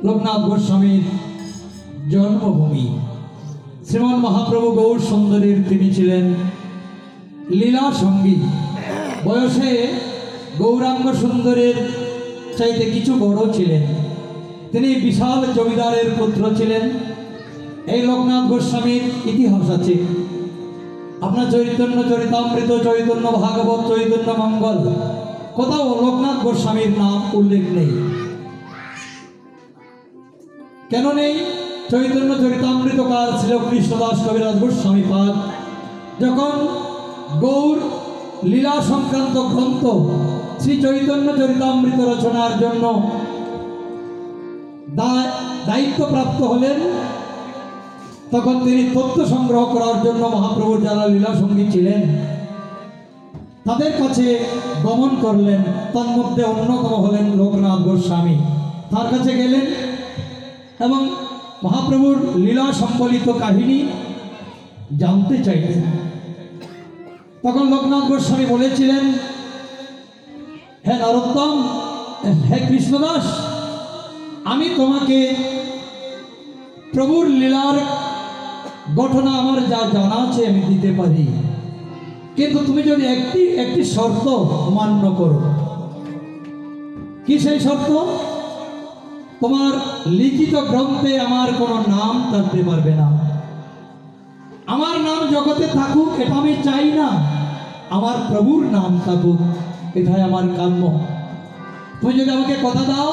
লোকনাথ গোস্বামীর জন্মভূমি। শ্রীমন মহাপ্রভু গৌর সুন্দরীর তিনি ছিলেন লীলা সঙ্গী। বয়সে গৌরাঙ্গ সুন্দরের চাইতে কিছু বড় ছিলেন। তিনি বিশাল জমিদারের পুত্র ছিলেন। এই লোকনাথ গোস্বামীর ইতিহাস আছে। আপনার চৈতন্য চরিতামৃত, চৈতন্য ভাগবত, চৈতন্য মঙ্গল, কোথাও লোকনাথ গোস্বামীর নাম উল্লেখ নেই। কেন নেই? চৈতন্য চরিতামৃতকার ছিল কৃষ্ণদাস কবিরাজ গোস্বামী পাদ যখন গৌর লীলা সংক্রান্ত গ্রন্থ শ্রী চৈতন্য চরিতামৃত রচনার জন্য দায়িত্বপ্রাপ্ত হলেন, তখন তিনি তথ্য সংগ্রহ করার জন্য মহাপ্রভুর যারা লীলা সঙ্গী ছিলেন তাদের কাছে গমন করলেন। তন্মধ্যে অন্যতম হলেন লোকনাথ গোস্বামী। তার কাছে গেলেন এবং মহাপ্রভুর লীলা সম্বলিত কাহিনী জানতে চাইলেন। তখন লোকনাথ গোস্বামী বলেছিলেন, হে নরোত্তম, হে কৃষ্ণদাস, আমি তোমাকে প্রভুর লীলার ঘটনা আমার যা জানা আছে আমি দিতে পারি, কিন্তু তুমি যদি একটি শর্ত মান্য করো। কি সেই শর্ত? তোমার লিখিত গ্রন্থে আমার কোনো নাম থাকতে পারবে না। আমার নাম জগতে থাকুক এটা আমি চাই না, আমার প্রভুর নাম থাকুক এটাই আমার কাম্য। তুমি যদি আমাকে কথা দাও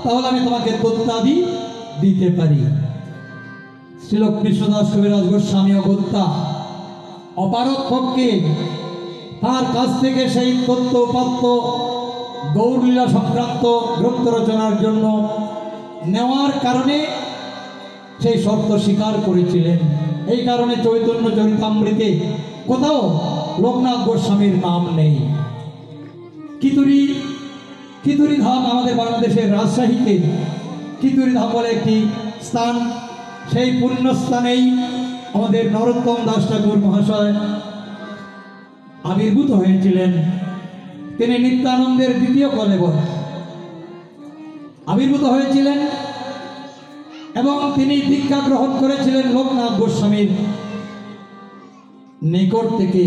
তাহলে আমি তোমাকে তথ্যাদি দিতে পারি। শ্রীল কৃষ্ণদাস কবিরাজ গোস্বামী অগত্যা অপারক পক্ষে তার কাছ থেকে সেই তথ্য উপাত্ত গৌরলীলা সংক্রান্ত গ্রন্থ রচনার জন্য নেওয়ার কারণে সেই শর্ত স্বীকার করেছিলেন। এই কারণে চৈতন্য চরিতামৃতে কোথাও লোকনাথ গোস্বামীর নাম নেই। কিতুরি ধাম আমাদের বাংলাদেশের রাজশাহীতে কিতুরি ধাম বলে একটি স্থান। সেই পুণ্যস্থানেই আমাদের নরোত্তম দাস ঠাকুর মহাশয় আবির্ভূত হয়েছিলেন। তিনি নিত্যানন্দের দ্বিতীয় কলেবর আবির্ভূত হয়েছিলেন এবং তিনি দীক্ষা গ্রহণ করেছিলেন লোকনাথ গোস্বামীর নিকট থেকে।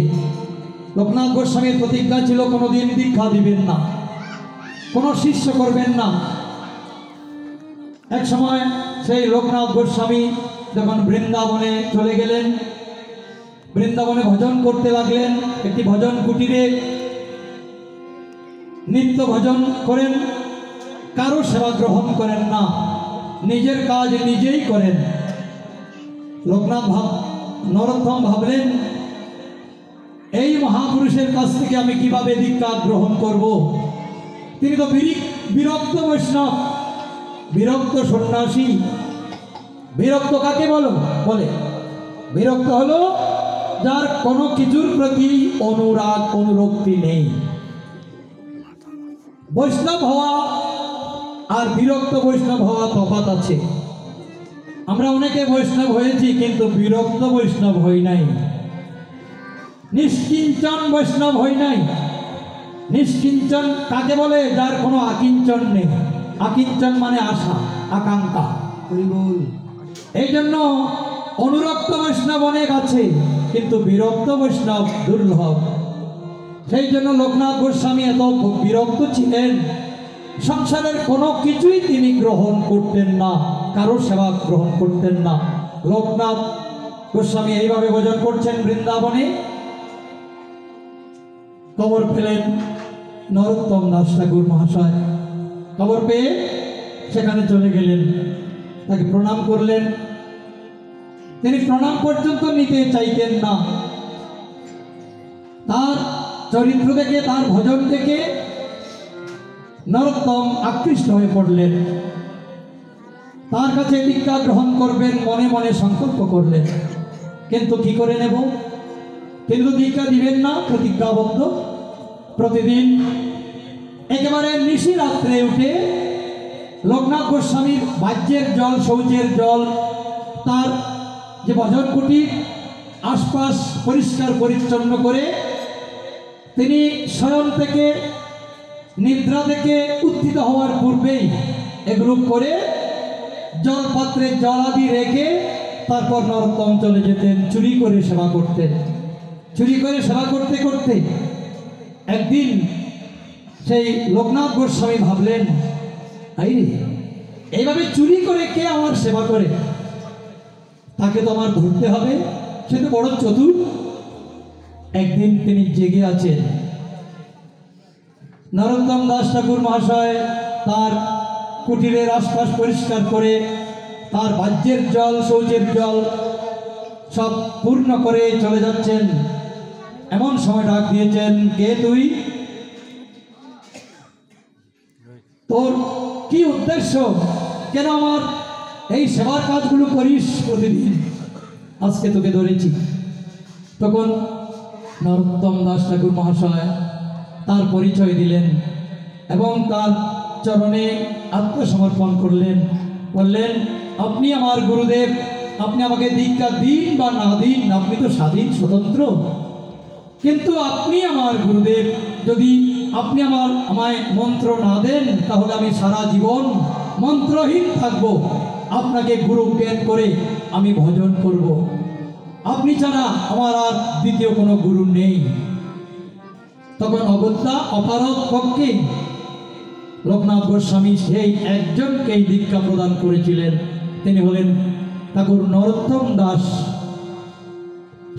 লোকনাথ গোস্বামীর প্রতিজ্ঞা ছিল কোনোদিন দীক্ষা দিবেন না, কোনো শিষ্য করবেন না। এক সময় সেই লোকনাথ গোস্বামী যখন বৃন্দাবনে চলে গেলেন, বৃন্দাবনে ভজন করতে লাগলেন। একটি ভজন কুটিরে নিত্য ভজন করেন, কারো সেবা গ্রহণ করেন না, নিজের কাজ নিজেই করেন। নরোত্তম ভাবলেন, এই মহাপুরুষের কাছ থেকে আমি কিভাবে দীক্ষা গ্রহণ করব? তিনি তো বিরক্ত বৈষ্ণব, বিরক্ত সন্ন্যাসী। বিরক্ত কাকে বলে? বিরক্ত হলো যার কোনো কিছুর প্রতি অনুরাগ অনুরক্তি নেই। বৈষ্ণব হওয়া আর বিরক্ত বৈষ্ণব হওয়া তফাৎ আছে। আমরা অনেকে বৈষ্ণব হয়েছি কিন্তু বিরক্ত বৈষ্ণব হই নাই, নিষ্কিঞ্চন বৈষ্ণব হই নাই। নিষ্কিঞ্চন কাকে বলে? যার কোনো আকিঞ্চন নেই। আকিঞ্চন মানে আশা, আকাঙ্ক্ষা। এই জন্য অনুরক্ত বৈষ্ণব অনেক আছে কিন্তু বিরক্ত বৈষ্ণব দুর্লভ। সেই জন্য লোকনাথ গোস্বামী এত বিরক্ত ছিলেন, সংসারের কোনো কিছুই তিনি গ্রহণ করতেন না, কারো সেবা গ্রহণ করতেন না। লোকনাথ গোস্বামী এইভাবে ভজন করছেন বৃন্দাবনে। খবর পেলেন নরোত্তম দাস ঠাকুর মহাশয়। খবর পেয়ে সেখানে চলে গেলেন, তাকে প্রণাম করলেন। তিনি প্রণাম পর্যন্ত নিতে চাইতেন না। তার চরিত্র দেখে, তার ভজন দেখে নরোত্তম আকৃষ্ট হয়ে পড়লেন। তার কাছে দীক্ষা গ্রহণ করবেন মনে মনে সংকল্প করলেন, কিন্তু কি করে নেব? কিন্তু দীক্ষা দিবেন না, প্রতিজ্ঞাবদ্ধ। প্রতিদিন একেবারে নিশি রাত্রে উঠে লোকনাথ গোস্বামীর বাহ্যের জল, শৌচের জল, তার যে ভজন কুটির আশপাশ পরিষ্কার পরিচ্ছন্ন করে তিনি শয়ন থেকে, নিদ্রা থেকে উত্থিত হওয়ার পূর্বেই এগুলো করে জলপাত্রে জলাদি রেখে তারপর নরোত্তম চলে যেতেন চুরি করে সেবা করতেন। চুরি করে সেবা করতে করতে একদিন সেই লোকনাথ গোস্বামী ভাবলেন, আইরে এইভাবে চুরি করে কে আমার সেবা করে, তাকে তো আমার ধরতে হবে, সে তো বড় চতুর। একদিন তিনি জেগে আছেন। নরোত্তম দাস ঠাকুর মহাশয় তার কুটিরের আশপাশ পরিষ্কার করে তার বাহ্যের জল শৌচের জল সব পূর্ণ করে চলে যাচ্ছেন। এমন সময় ডাক দিয়েছেন, কে তুই? তোর কি উদ্দেশ্য? কেন আমার এই সেবার কাজগুলো করিস প্রতিদিন? আজকে তোকে ধরেছি। তখন নরোত্তম দাস ঠাকুর মহাশয় তার পরিচয় দিলেন এবং তার চরণে আত্মসমর্পণ করলেন। বললেন, আপনি আমার গুরুদেব, আপনি আমাকে দীক্ষা দিন বা না দিন, আপনি তো স্বাধীন স্বতন্ত্র, কিন্তু আপনি আমার গুরুদেব। যদি আপনি আমায় মন্ত্র না দেন তাহলে আমি সারা জীবন মন্ত্রহীন থাকব। আপনাকে গুরু জ্ঞান করে আমি ভজন করব। আপনি ছাড়া আমার আর দ্বিতীয় কোনো গুরু নেই। তখন অগত্যা অপারগ পক্ষে লোকনাথ গোস্বামী সেই একজনকেই দীক্ষা প্রদান করেছিলেন। তিনি হলেন ঠাকুর নরোত্তম দাস।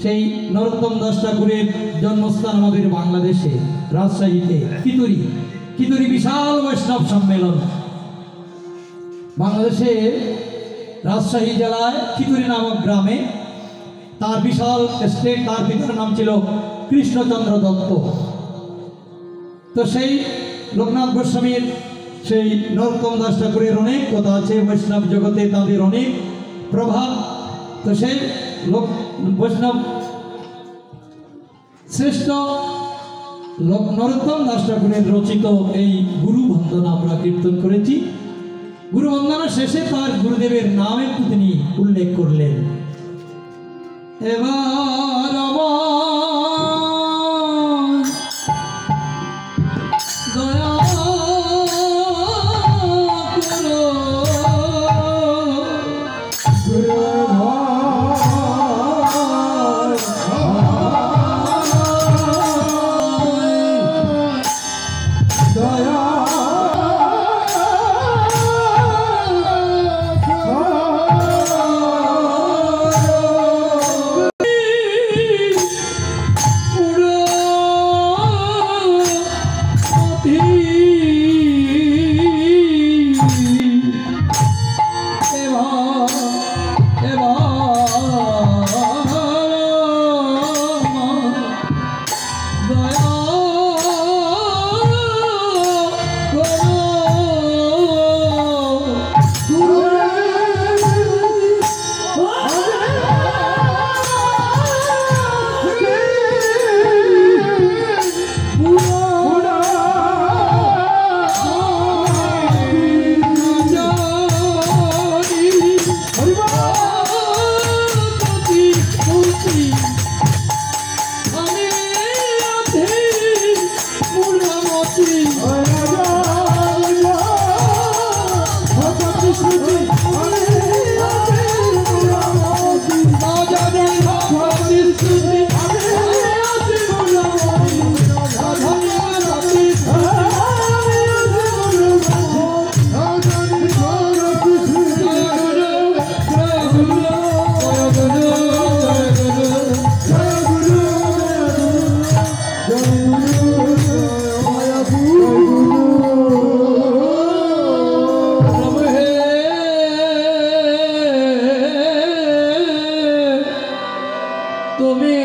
সেই নরোত্তম দাস ঠাকুরের জন্মস্থান আমাদের বাংলাদেশে রাজশাহীতে খিতুরি বিশাল বৈষ্ণব সম্মেলন। বাংলাদেশে রাজশাহী জেলায় খিতুরি নামক গ্রামে তার বিশাল স্টেট, তার পিতার নাম ছিল কৃষ্ণচন্দ্র দত্ত। তো সেই লোকনাথ গোস্বামীর সেই নরোত্তম দাস ঠাকুরের অনেক কথা আছে, বৈষ্ণব জগতে তাদের অনেক প্রভাব। তো সেই বৈষ্ণব শ্রেষ্ঠ নরোত্তম দাস ঠাকুরের রচিত এই গুরু বন্দনা আমরা কীর্তন করেছি। গুরু বন্দনা শেষে তার গুরুদেবের নাম একটু তিনি উল্লেখ করলেন। এবার দয়া তুমি